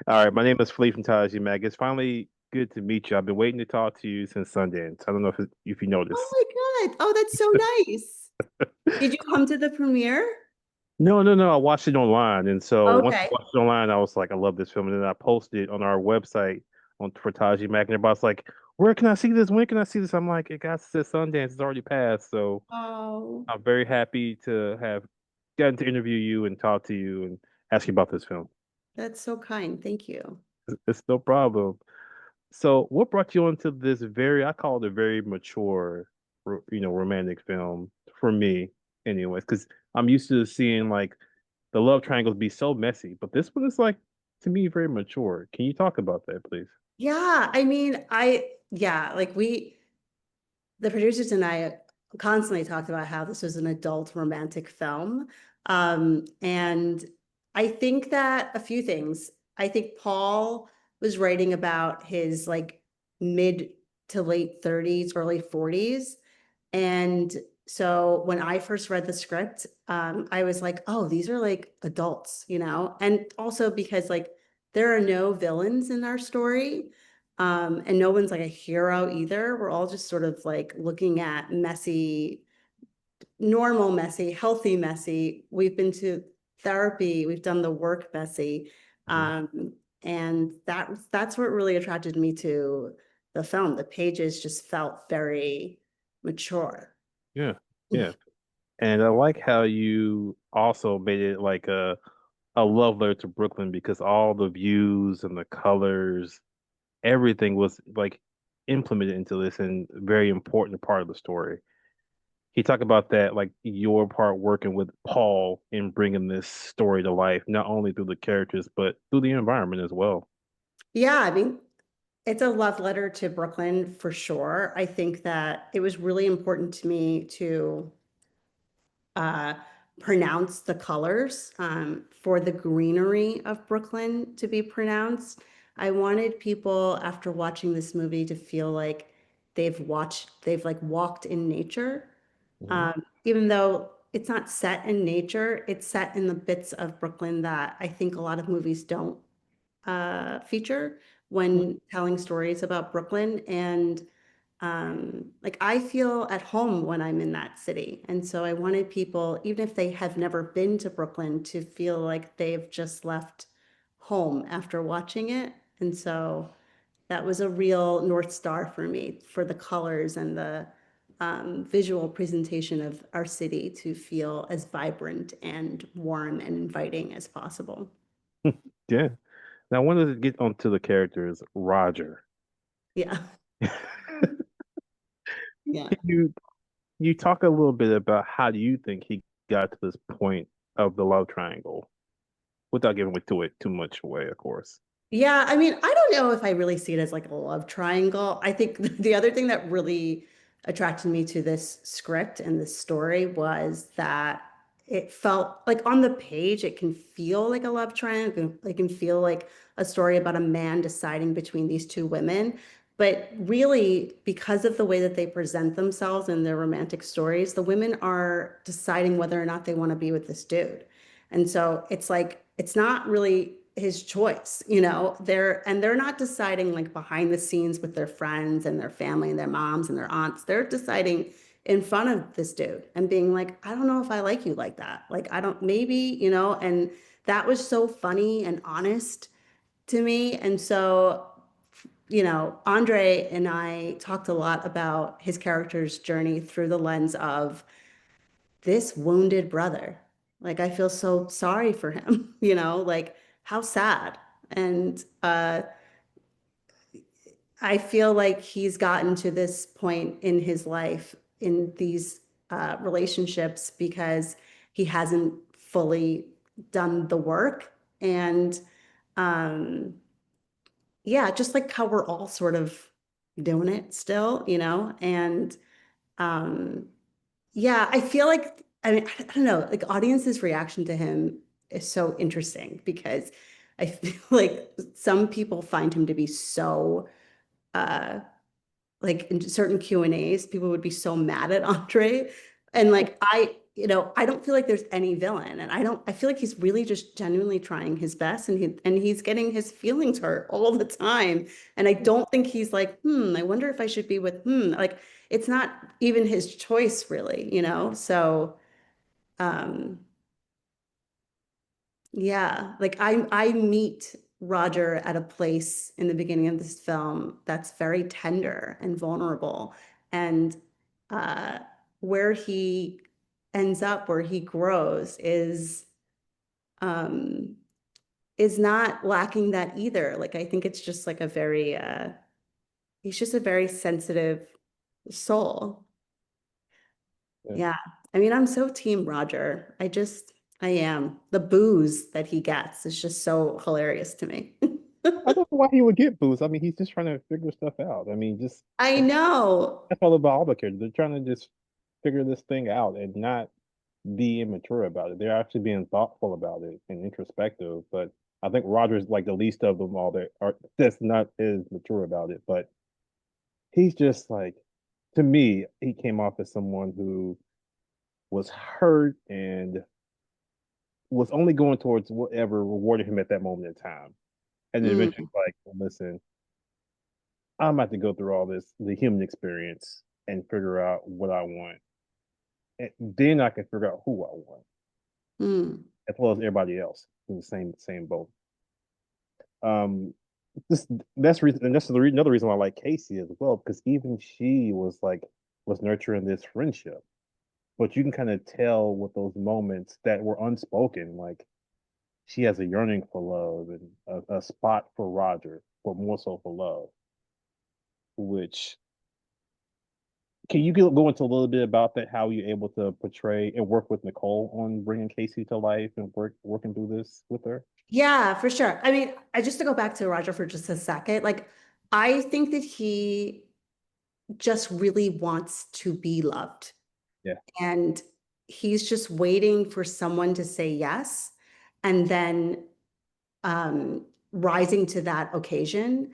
All right, my name is Flea from Taji Mag. It's finally good to meet you. I've been waiting to talk to you since Sundance. I don't know if you Oh noticed. my God. Oh, that's so nice. Did you come to the premiere? No. I watched it online, and so once I Okay. watched it online, I was like, I love this film, and then I posted it on our website on for Taji Mag, and everybody's like, "Where can I see this? When can I see this?" I'm like, "It got to Sundance. It's already passed." So Oh, I'm very happy to have gotten to interview you and talk to you and ask you about this film. that's so kind. Thank you. It's no problem. So, what brought you into this I call it a very mature, romantic film for me, anyways, because I'm used to seeing like the love triangles be so messy, but this one is like, to me, very mature. Can you talk about that, please? Yeah, yeah, like the producers and I constantly talked about how this was an adult romantic film. And I think that a few things. I think Paul was writing about his like mid to late 30s, early 40s. And so when I first read the script, I was like, oh, these are like adults, you know? And also because like there are no villains in our story. And no one's like a hero either. We're all just sort of like looking at messy, normal messy, healthy messy. We've been to therapy, we've done the work messy. Mhm. Um, and that's what really attracted me to the film. The pages just felt very mature. Yeah, yeah. And I like how you also made it like a love letter to Brooklyn because all the views and the colors, everything was like implemented into this and very important part of the story. He talked about that, like your part working with Paul in bringing this story to life, not only through the characters, but through the environment as well. Yeah, I mean, it's a love letter to Brooklyn for sure. I think that it was really important to me to uh, pronounce the colors for the greenery of Brooklyn to be pronounced. I wanted people after watching this movie to feel like they've like walked in nature. Mhm. Even though it's not set in nature, it's set in the bits of Brooklyn that I think a lot of movies don't feature when telling stories about Brooklyn. And like I feel at home when I'm in that city. And so I wanted people, even if they have never been to Brooklyn, to feel like they've just left home after watching it. And so that was a real North Star for me for the colors and the visual presentation of our city to feel as vibrant and warm and inviting as possible. Yeah. Now I wanted to get onto the characters, Roger. Yeah. Yeah. You talk a little bit about how do you think he got to this point of the love triangle without giving it too much away, of course. Yeah, I mean, I don't know if I really see it as like a love triangle. I think the other thing that really attracted me to this script and this story was that it felt like on the page, it can feel like a love triangle. It can feel like a story about a man deciding between these two women. But really, because of the way that they present themselves in their romantic stories, the women are deciding whether or not they want to be with this dude. And so it's like, it's not really his choice, you know, they're not deciding like behind the scenes with their friends and their family and their moms and their aunts. They're deciding in front of this dude and being like, I don't know if I like you like that. Like, I don't, maybe, you know, and that was so funny and honest to me. And so, you know, Andre and I talked a lot about his character's journey through the lens of this wounded brother. Like I feel so sorry for him, you know, like how sad. And I feel like he's gotten to this point in his life in these relationships because he hasn't fully done the work. And um, yeah, just like how we're all sort of doing it still, you know, and um, yeah, I feel like, I mean, I don't know, like audience's reaction to him is so interesting because I feel like some people find him to be so, uh, like in certain Q&As, people would be so mad at Andre. And like, I don't feel like there's any villain, and I feel like he's really just genuinely trying his best, and he's getting his feelings hurt all the time. And I don't think he's like, I wonder if I should be with, like it's not even his choice really. So, um, yeah, like I meet Roger at a place in the beginning of this film that's very tender and vulnerable. And uh where he ends up, where he grows um is not lacking that either. Like I think it's just like a very he's just a very sensitive soul. Yeah. Yeah. I mean, I'm so team Roger. I am. The booze that he gets is just so hilarious to me. I don't know why he would get boost. I mean, he's just trying to figure stuff out. I mean, just I know. that's all about all the characters. They're trying to just figure this thing out and not be immature about it. They're actually being thoughtful about it and introspective. But I think Roger's like the least of them all that are that's not as mature about it. But he's just like, to me, he came off as someone who was hurt and was only going towards whatever rewarded him at that moment in time. And then eventually Mm, like, listen, I'm about to go through all this, the human experience, and figure out what I want. And then I can figure out who I want, mm. as well as everybody else in the same boat. Um, this that's reason, and that's another reason why I like Casey as well, because even she was nurturing this friendship, but you can kind of tell with those moments that were unspoken, like she has a yearning for love and a spot for Roger, but more so for love. Which can you go into a little bit about that? How you're able to portray and work with Nicole on bringing Casey to life and working through this with her? Yeah, for sure. I mean, I just to go back to Roger for just a second, like I think that he just really wants to be loved. Yeah. And he's just waiting for someone to say yes. And then rising to that occasion.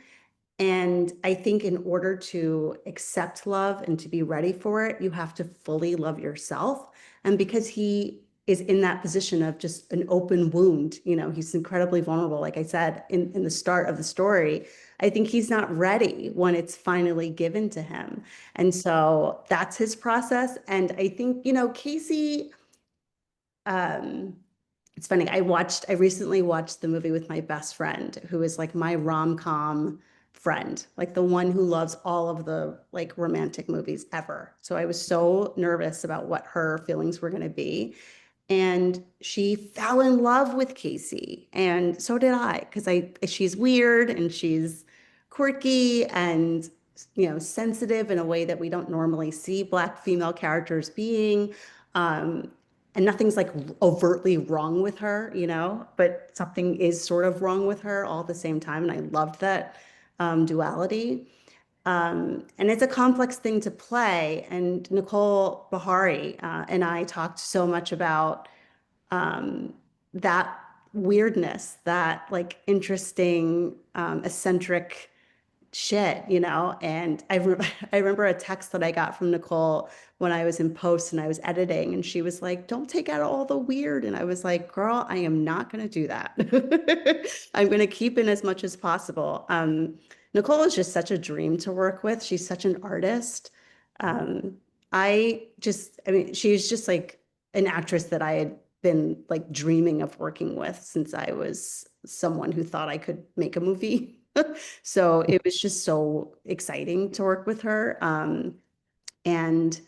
And I think in order to accept love and to be ready for it, you have to fully love yourself. And because he is in that position of just an open wound, he's incredibly vulnerable, like I said in the start of the story. I think he's not ready when it's finally given to him. And so that's his process. And I think, Casey, um, it's funny. I recently watched the movie with my best friend, who is like my rom-com friend, like the one who loves all of the like romantic movies ever. So I was so nervous about what her feelings were going to be. And she fell in love with Casey. And so did I, because she's weird and she's quirky and sensitive in a way that we don't normally see Black female characters being. Um, and nothing's like overtly wrong with her, but something is sort of wrong with her all at the same time. And I loved that duality. And it's a complex thing to play. And Nicole Bahari and I talked so much about um, that weirdness, that like interesting, eccentric shit. And I remember a text that I got from Nicole when I was in post and I was editing, and she was like, "Don't take out all the weird." And I was like, "Girl, I am not going to do that. I'm going to keep in as much as possible." Nicole is just such a dream to work with. She's such an artist. Um, I mean, she's just like an actress that I had been like dreaming of working with since I was someone who thought I could make a movie. So it was just so exciting to work with her. And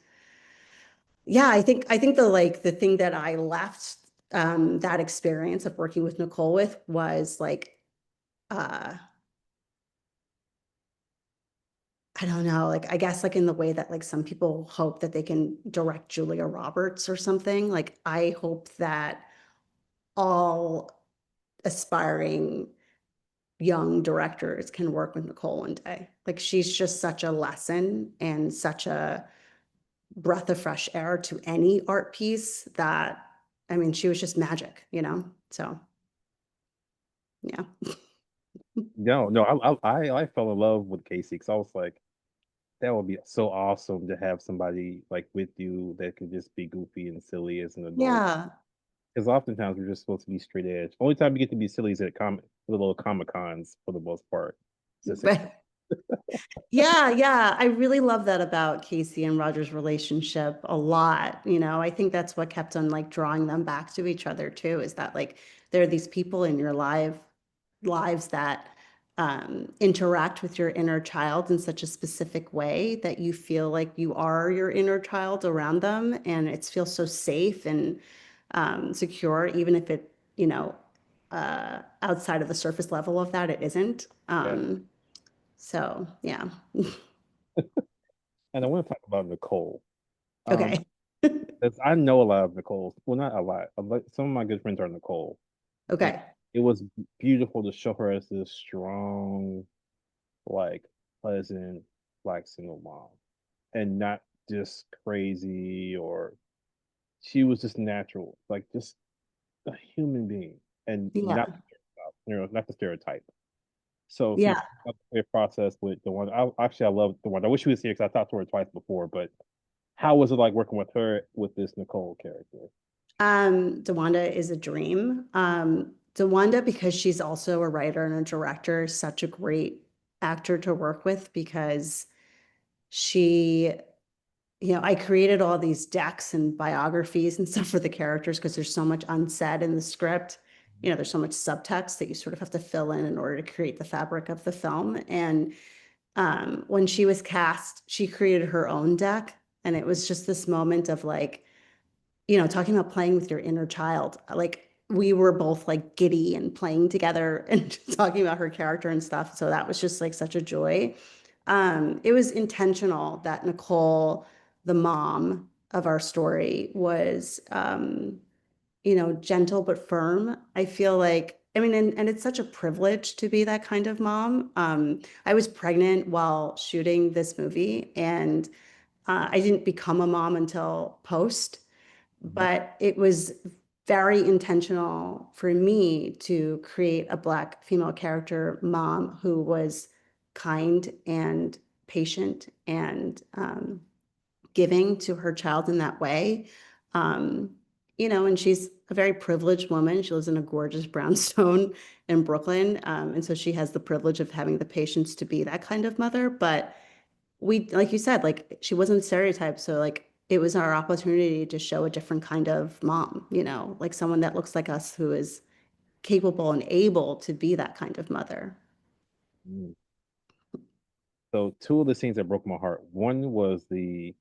yeah, I think the thing that I left that experience of working with Nicole with was like uh I don't know, like I guess like in the way that like some people hope that they can direct Julia Roberts or something. Like I hope that all aspiring young directors can work with Nicole one day. Like she's just such a lesson and such a breath of fresh air to any art piece that, I mean, she was just magic. So yeah. No, no, I fell in love with Casey because I was like, that would be so awesome to have somebody like with you that could just be goofy and silly as an adult. Yeah. Because oftentimes we're just supposed to be straight edge. Only time you get to be silly is at little comic cons for the most part. It's just it. Right. Yeah, yeah. I really love that about Casey and Roger's relationship a lot. I think that's what kept on like drawing them back to each other too, is that like there are these people in your lives that interact with your inner child in such a specific way that you feel like you are your inner child around them, and it feels so safe and secure, even if outside of the surface level of that, it isn't. Yeah. So yeah. And I want to talk about Nicole. Um, Okay. 'Cause I know a lot of Nicole's. Well, not a lot. Some of my good friends are Nicole, and Okay. it was beautiful to show her as this strong, like pleasant black single mom, and not just crazy or she was just natural, like just a human being, and not Yeah. not the stereotype. So can you Yeah. talk about the process with the one? I love the one. I wish she was here because I talked to her twice before, but how was it like working with her with this Nicole character? DeWanda is a dream. DeWanda, because she's also a writer and a director, is such a great actor to work with because she, I created all these decks and biographies and stuff for the characters because there's so much unsaid in the script. There's so much subtext that you sort of have to fill in order to create the fabric of the film. And when she was cast, she created her own deck. And it was just this moment of like, talking about playing with your inner child. Like we were both like giddy and playing together and talking about her character and stuff. So that was just like such a joy. It was intentional that Nicole, the mom of our story, was gentle but firm. I feel like, I mean, and it's such a privilege to be that kind of mom. I was pregnant while shooting this movie, and I didn't become a mom until post, Mhm. but it was very intentional for me to create a Black female character mom who was kind and patient and giving to her child in that way. Um, and she's a very privileged woman. She lives in a gorgeous brownstone in Brooklyn. And so she has the privilege of having the patience to be that kind of mother. But like you said, like she wasn't stereotyped. So like it was our opportunity to show a different kind of mom, like someone that looks like us who is capable and able to be that kind of mother. Mm. So two of the scenes that broke my heart. One was the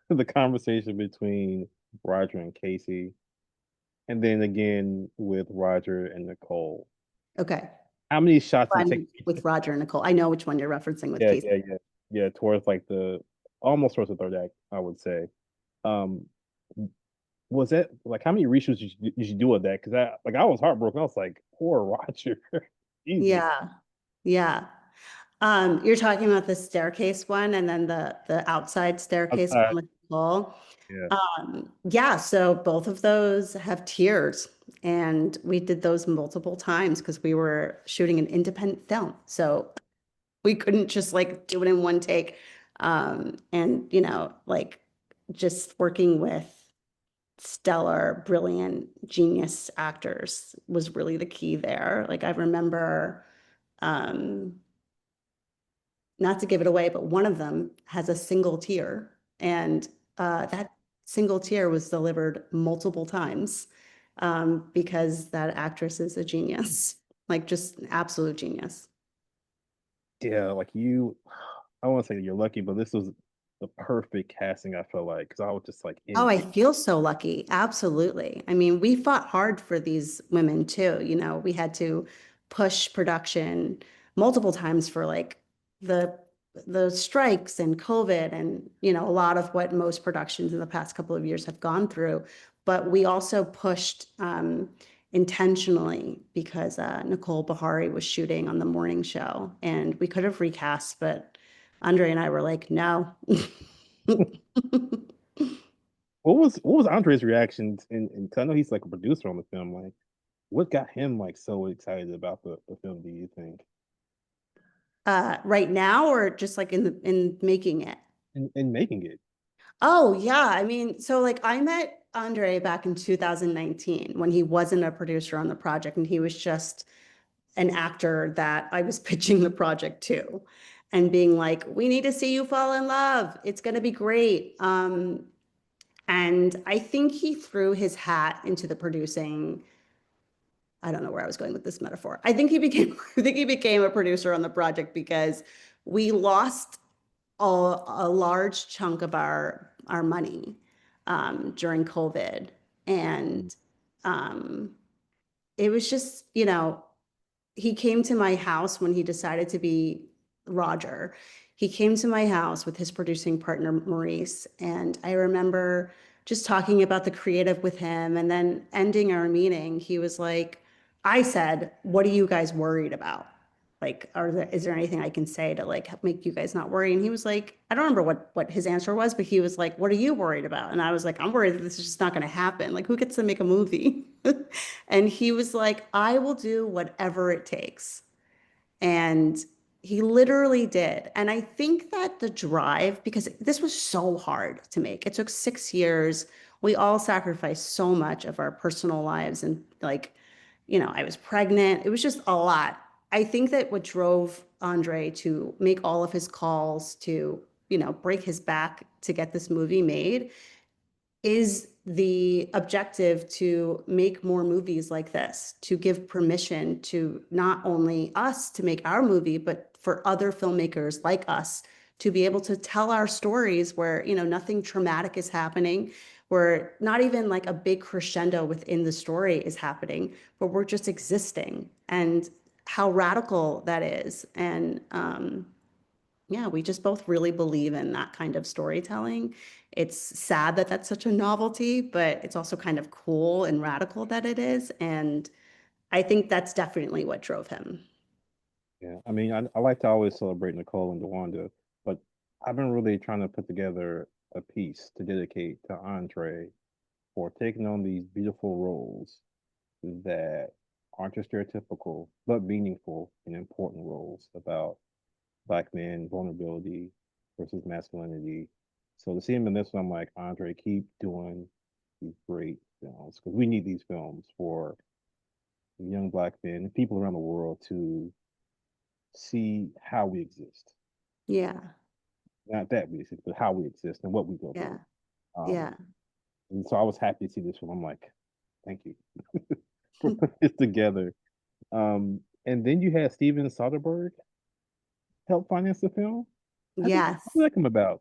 the conversation between Roger and Casey, and then again with Roger and Nicole. Okay. How many shots did it take? One with Roger and Nicole. I know which one you're referencing with Yeah, Casey. yeah, yeah, yeah. Towards like the almost towards the third act, I would say. Um, was that like how many reshoots did you do of that? Because I was heartbroken. I was like, poor Roger. Jesus. Yeah. Yeah. You're talking about the staircase one and then the outside staircase Outside. one with Nicole. Yeah. Yeah, so both of those have tiers, and we did those multiple times because we were shooting an independent film. So we couldn't just like do it in one take. And like just working with stellar, brilliant, genius actors was really the key there. Like I remember um not to give it away, but one of them has a single tear, and that single tear was delivered multiple times because that actress is a genius, like just an absolute genius. Yeah, like you, I won't say you're lucky, but this was the perfect casting, I feel like, because I was just like Oh, I envy. feel so lucky. Absolutely. I mean, we fought hard for these women too. We had to push production multiple times for like the the strikes and COVID and a lot of what most productions in the past couple of years have gone through. But we also pushed intentionally because Nicole Bahari was shooting on the morning show, and we could have recast, but Andre and I were like, no. What was Andre's reactions? And 'cause I know he's like a producer on the film. Like, what got him like so excited about the film? Do you think? Right now or just like in making it? in making it? Oh yeah, I mean, so like I met Andre back in 2019 when he wasn't a producer on the project and he was just an actor that I was pitching the project to and being like, we need to see you fall in love. It's going to be great. And I think he threw his hat into the producing. I don't know where I was going with this metaphor. I think he became, I think he became a producer on the project because we lost a large chunk of our money during COVID, Mm. and um, it was just, he came to my house when he decided to be Roger. He came to my house with his producing partner, Maurice. And I remember just talking about the creative with him and then ending our meeting. He was like, I said, what are you guys worried about? Like, is there anything I can say to like make you guys not worry? And he was like, I don't remember what his answer was, but he was like, what are you worried about? And I was like, I'm worried that this is just not going to happen. Like, who gets to make a movie? And he was like, I will do whatever it takes. And he literally did. And I think that the drive, because this was so hard to make, it took 6 years. We all sacrificed so much of our personal lives. And like, I was pregnant. It was just a lot. I think that what drove Andre to make all of his calls to, break his back to get this movie made is the objective to make more movies like this, to give permission to not only us to make our movie, but for other filmmakers like us to be able to tell our stories where, nothing traumatic is happening, where not even like a big crescendo within the story is happening, but we're just existing and how radical that is. And yeah, we just both really believe in that kind of storytelling. It's sad that that's such a novelty, but it's also kind of cool and radical that it is. And I think that's definitely what drove him. Yeah, I mean, I like to always celebrate Nicole and DeWanda, but I've been really trying to put together a piece to dedicate to Andre for taking on these beautiful roles that aren't just stereotypical, but meaningful and important roles about Black men, vulnerability versus masculinity. So to see him in this one, I'm like, Andre, keep doing these great films because we need these films for young Black men and people around the world to see how we exist. Yeah, Not that we exist, but how we exist and what we go yeah, through. Um, yeah. and so I was happy to see this one. I'm like, thank you for putting this together. And then you had Steven Soderbergh help finance the film. How did Yes. that come about?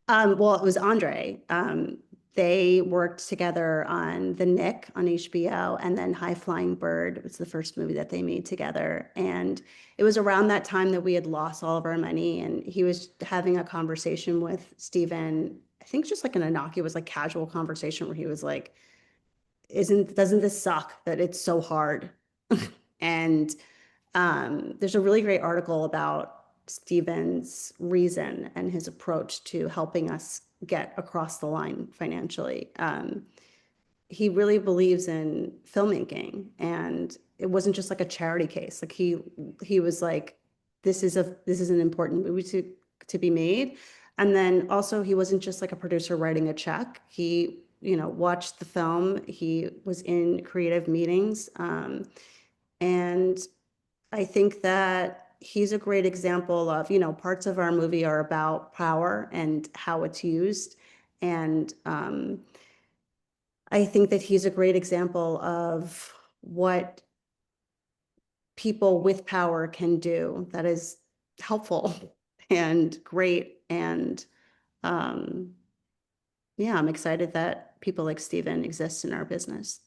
Well, it was Andre. They worked together on The Nick on HBO and then High Flying Bird was the first movie that they made together. And it was around that time that we had lost all of our money. And he was having a conversation with Steven, I think just like an innocuous, like casual conversation where he was like, doesn't this suck that it's so hard? And there's a really great article about Steven's reason and his approach to helping us get across the line financially. He really believes in filmmaking, and it wasn't just like a charity case. Like he was like, this is an important movie to be made. And then also he wasn't just like a producer writing a check. He, watched the film. He was in creative meetings. And I think that he's a great example of, parts of our movie are about power and how it's used. And I think that he's a great example of what people with power can do that is helpful and great. And um, yeah, I'm excited that people like Steven exist in our business.